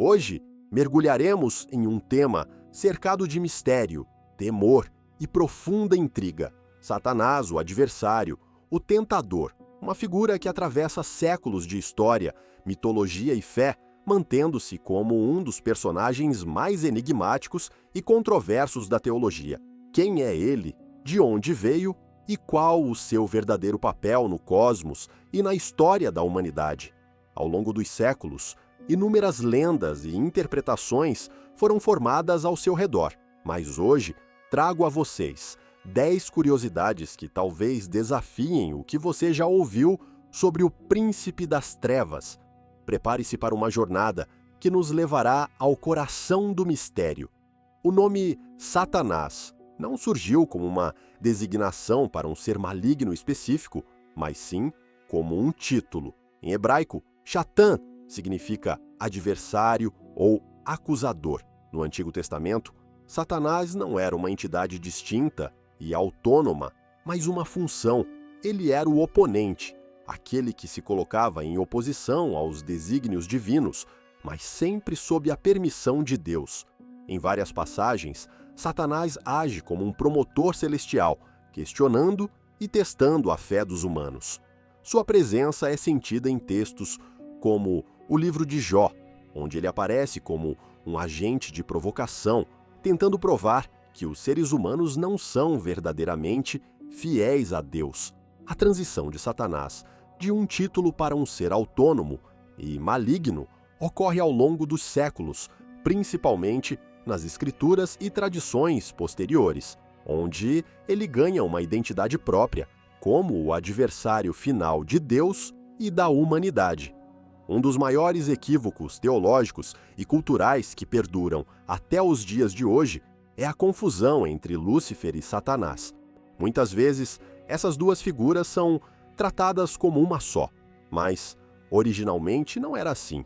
Hoje, mergulharemos em um tema cercado de mistério, temor e profunda intriga. Satanás, o adversário, o tentador, uma figura que atravessa séculos de história, mitologia e fé, mantendo-se como um dos personagens mais enigmáticos e controversos da teologia. Quem é ele? De onde veio? E qual o seu verdadeiro papel no cosmos e na história da humanidade? Ao longo dos séculos, inúmeras lendas e interpretações foram formadas ao seu redor, mas hoje trago a vocês 10 curiosidades que talvez desafiem o que você já ouviu sobre o Príncipe das Trevas. Prepare-se para uma jornada que nos levará ao coração do mistério. O nome Satanás não surgiu como uma designação para um ser maligno específico, mas sim como um título. Em hebraico, Shatã significa adversário ou acusador. No Antigo Testamento, Satanás não era uma entidade distinta e autônoma, mas uma função. Ele era o oponente, aquele que se colocava em oposição aos desígnios divinos, mas sempre sob a permissão de Deus. Em várias passagens, Satanás age como um promotor celestial, questionando e testando a fé dos humanos. Sua presença é sentida em textos como o livro de Jó, onde ele aparece como um agente de provocação, tentando provar que os seres humanos não são verdadeiramente fiéis a Deus. A transição de Satanás de um título para um ser autônomo e maligno ocorre ao longo dos séculos, principalmente nas escrituras e tradições posteriores, onde ele ganha uma identidade própria, como o adversário final de Deus e da humanidade. Um dos maiores equívocos teológicos e culturais que perduram até os dias de hoje é a confusão entre Lúcifer e Satanás. Muitas vezes, essas duas figuras são tratadas como uma só, mas originalmente não era assim.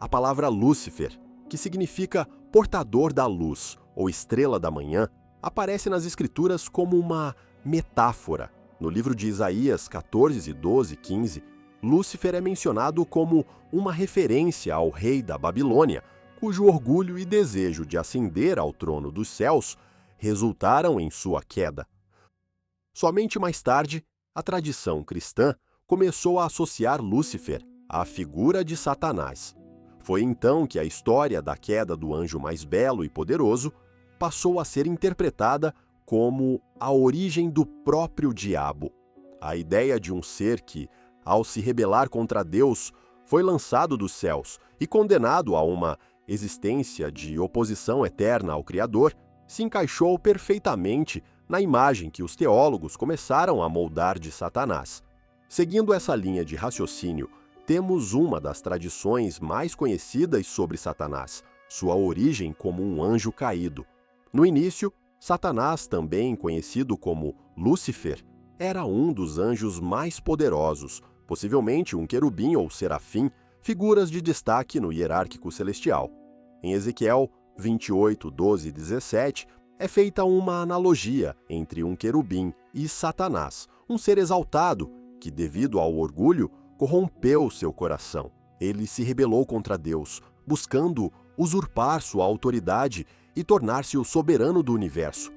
A palavra Lúcifer, que significa portador da luz ou estrela da manhã, aparece nas Escrituras como uma metáfora. No livro de Isaías 14, 12, 15, Lúcifer é mencionado como uma referência ao rei da Babilônia, cujo orgulho e desejo de ascender ao trono dos céus resultaram em sua queda. Somente mais tarde, a tradição cristã começou a associar Lúcifer à figura de Satanás. Foi então que a história da queda do anjo mais belo e poderoso passou a ser interpretada como a origem do próprio diabo. A ideia de um ser que, ao se rebelar contra Deus, foi lançado dos céus e condenado a uma existência de oposição eterna ao Criador, se encaixou perfeitamente na imagem que os teólogos começaram a moldar de Satanás. Seguindo essa linha de raciocínio, temos uma das tradições mais conhecidas sobre Satanás, sua origem como um anjo caído. No início, Satanás, também conhecido como Lúcifer, era um dos anjos mais poderosos, possivelmente um querubim ou serafim, figuras de destaque no hierárquico celestial. Em Ezequiel 28, 12 e 17, é feita uma analogia entre um querubim e Satanás, um ser exaltado que, devido ao orgulho, corrompeu seu coração. Ele se rebelou contra Deus, buscando usurpar sua autoridade e tornar-se o soberano do universo.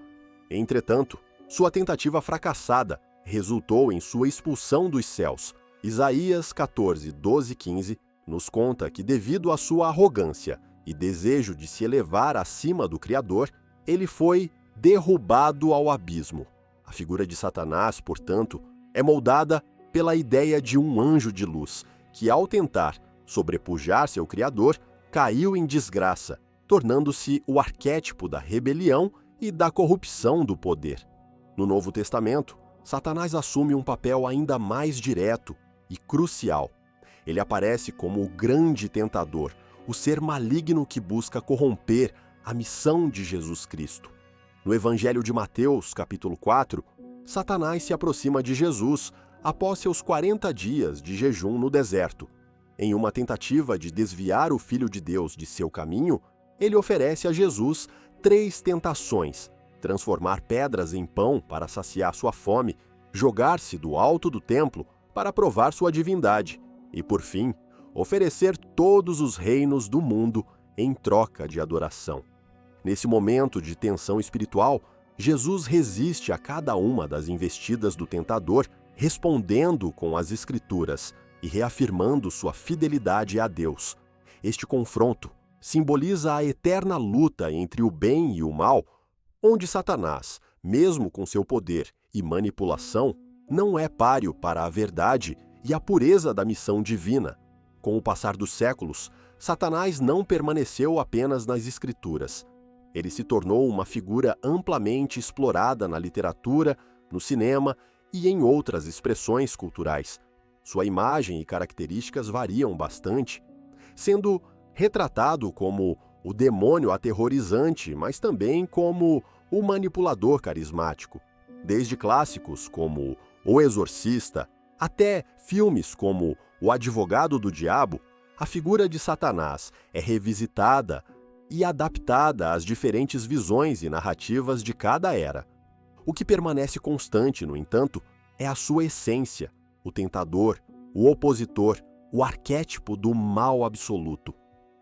Entretanto, sua tentativa fracassada resultou em sua expulsão dos céus. Isaías 14, 12 e 15 nos conta que, devido à sua arrogância e desejo de se elevar acima do Criador, ele foi derrubado ao abismo. A figura de Satanás, portanto, é moldada pela ideia de um anjo de luz, que, ao tentar sobrepujar seu Criador, caiu em desgraça, tornando-se o arquétipo da rebelião e da corrupção do poder. No Novo Testamento, Satanás assume um papel ainda mais direto e crucial. Ele aparece como o grande tentador, o ser maligno que busca corromper a missão de Jesus Cristo. No Evangelho de Mateus, capítulo 4, Satanás se aproxima de Jesus após seus 40 dias de jejum no deserto. Em uma tentativa de desviar o Filho de Deus de seu caminho, ele oferece a Jesus 3 tentações: transformar pedras em pão para saciar sua fome, jogar-se do alto do templo para provar sua divindade e, por fim, oferecer todos os reinos do mundo em troca de adoração. Nesse momento de tensão espiritual, Jesus resiste a cada uma das investidas do tentador, respondendo com as Escrituras e reafirmando sua fidelidade a Deus. Este confronto simboliza a eterna luta entre o bem e o mal, onde Satanás, mesmo com seu poder e manipulação, não é páreo para a verdade e a pureza da missão divina. Com o passar dos séculos, Satanás não permaneceu apenas nas Escrituras. Ele se tornou uma figura amplamente explorada na literatura, no cinema e em outras expressões culturais. Sua imagem e características variam bastante, sendo retratado como o demônio aterrorizante, mas também como o manipulador carismático. Desde clássicos como O Exorcista, até filmes como O Advogado do Diabo, a figura de Satanás é revisitada e adaptada às diferentes visões e narrativas de cada era. O que permanece constante, no entanto, é a sua essência, o tentador, o opositor, o arquétipo do mal absoluto.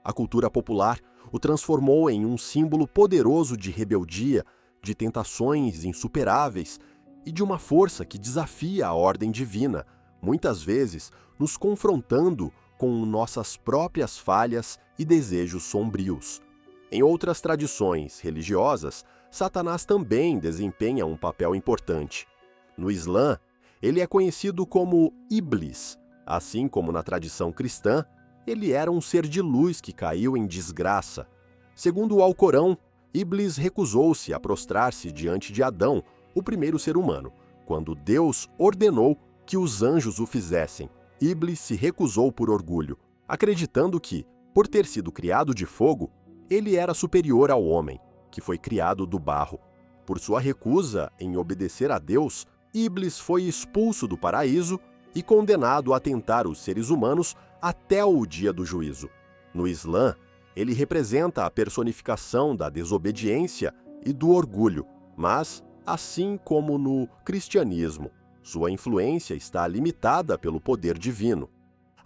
A cultura popular o transformou em um símbolo poderoso de rebeldia, de tentações insuperáveis e de uma força que desafia a ordem divina, muitas vezes nos confrontando com nossas próprias falhas e desejos sombrios. Em outras tradições religiosas, Satanás também desempenha um papel importante. No Islã, ele é conhecido como Iblis. Assim como na tradição cristã, ele era um ser de luz que caiu em desgraça. Segundo o Alcorão, Iblis recusou-se a prostrar-se diante de Adão, o primeiro ser humano, quando Deus ordenou que os anjos o fizessem. Iblis se recusou por orgulho, acreditando que, por ter sido criado de fogo, ele era superior ao homem, que foi criado do barro. Por sua recusa em obedecer a Deus, Iblis foi expulso do paraíso e condenado a tentar os seres humanos até o dia do juízo. No Islã, ele representa a personificação da desobediência e do orgulho, mas, assim como no cristianismo, sua influência está limitada pelo poder divino.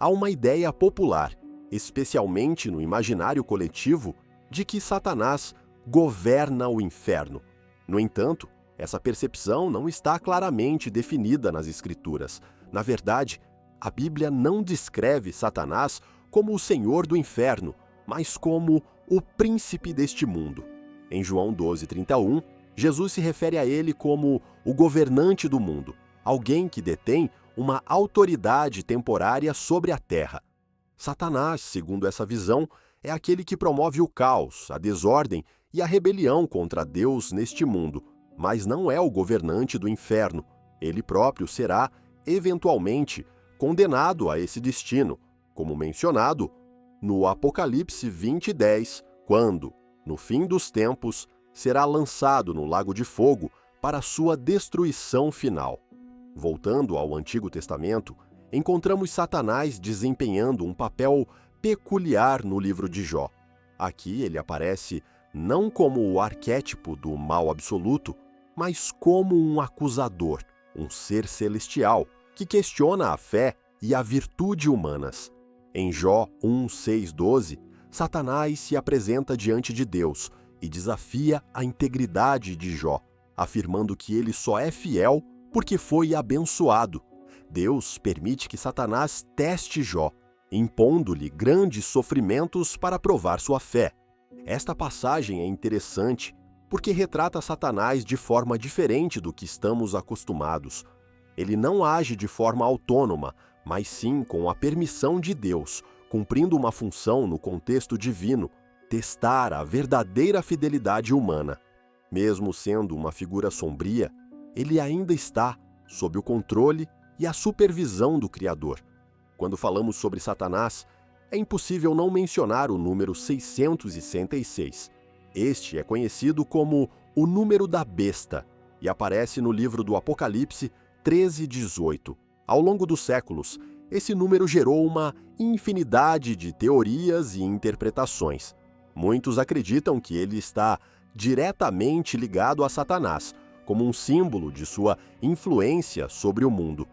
Há uma ideia popular, especialmente no imaginário coletivo, de que Satanás governa o inferno. No entanto, essa percepção não está claramente definida nas Escrituras. Na verdade, a Bíblia não descreve Satanás como o senhor do inferno, mas como o príncipe deste mundo. Em João 12:31, Jesus se refere a ele como o governante do mundo, alguém que detém uma autoridade temporária sobre a terra. Satanás, segundo essa visão, é aquele que promove o caos, a desordem e a rebelião contra Deus neste mundo, mas não é o governante do inferno. Ele próprio será, eventualmente, condenado a esse destino, como mencionado no Apocalipse 20:10, quando, no fim dos tempos, será lançado no lago de fogo para sua destruição final. Voltando ao Antigo Testamento, encontramos Satanás desempenhando um papel peculiar no livro de Jó. Aqui ele aparece não como o arquétipo do mal absoluto, mas como um acusador, um ser celestial, que questiona a fé e a virtude humanas. Em Jó 1:6-12, Satanás se apresenta diante de Deus e desafia a integridade de Jó, afirmando que ele só é fiel porque foi abençoado. Deus permite que Satanás teste Jó, impondo-lhe grandes sofrimentos para provar sua fé. Esta passagem é interessante porque retrata Satanás de forma diferente do que estamos acostumados. Ele não age de forma autônoma, mas sim com a permissão de Deus, cumprindo uma função no contexto divino, testar a verdadeira fidelidade humana. Mesmo sendo uma figura sombria, ele ainda está sob o controle e a supervisão do Criador. Quando falamos sobre Satanás, é impossível não mencionar o número 666. Este é conhecido como o número da besta e aparece no livro do Apocalipse 13:18. Ao longo dos séculos, esse número gerou uma infinidade de teorias e interpretações. Muitos acreditam que ele está diretamente ligado a Satanás, como um símbolo de sua influência sobre o mundo.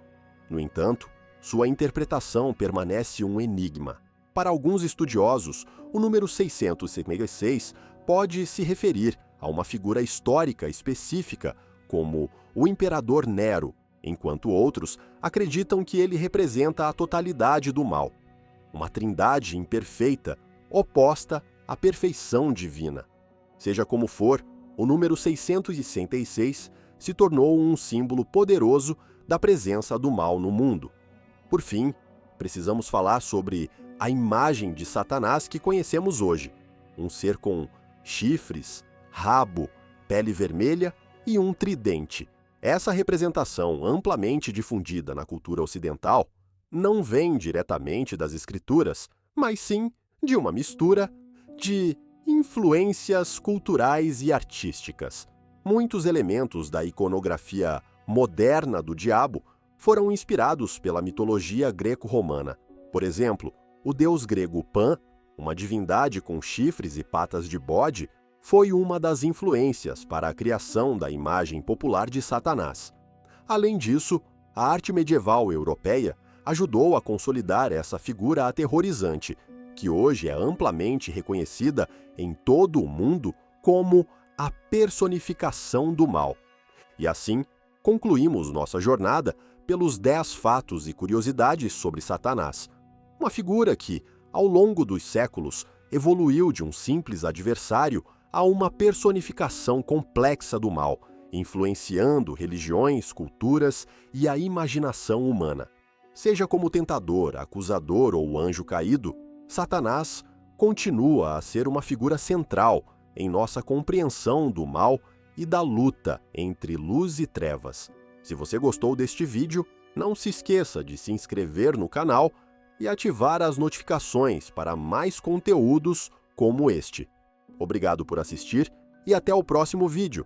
No entanto, sua interpretação permanece um enigma. Para alguns estudiosos, o número 666 pode se referir a uma figura histórica específica, como o imperador Nero, enquanto outros acreditam que ele representa a totalidade do mal, uma trindade imperfeita, oposta à perfeição divina. Seja como for, o número 666 se tornou um símbolo poderoso da presença do mal no mundo. Por fim, precisamos falar sobre a imagem de Satanás que conhecemos hoje, um ser com chifres, rabo, pele vermelha e um tridente. Essa representação amplamente difundida na cultura ocidental não vem diretamente das escrituras, mas sim de uma mistura de influências culturais e artísticas. Muitos elementos da iconografia moderna do diabo foram inspirados pela mitologia greco-romana. Por exemplo, o deus grego Pan, uma divindade com chifres e patas de bode, foi uma das influências para a criação da imagem popular de Satanás. Além disso, a arte medieval europeia ajudou a consolidar essa figura aterrorizante, que hoje é amplamente reconhecida em todo o mundo como a personificação do mal. E assim, concluímos nossa jornada pelos 10 fatos e curiosidades sobre Satanás, uma figura que, ao longo dos séculos, evoluiu de um simples adversário a uma personificação complexa do mal, influenciando religiões, culturas e a imaginação humana. Seja como tentador, acusador ou anjo caído, Satanás continua a ser uma figura central em nossa compreensão do mal e da luta entre luz e trevas. Se você gostou deste vídeo, não se esqueça de se inscrever no canal e ativar as notificações para mais conteúdos como este. Obrigado por assistir e até o próximo vídeo.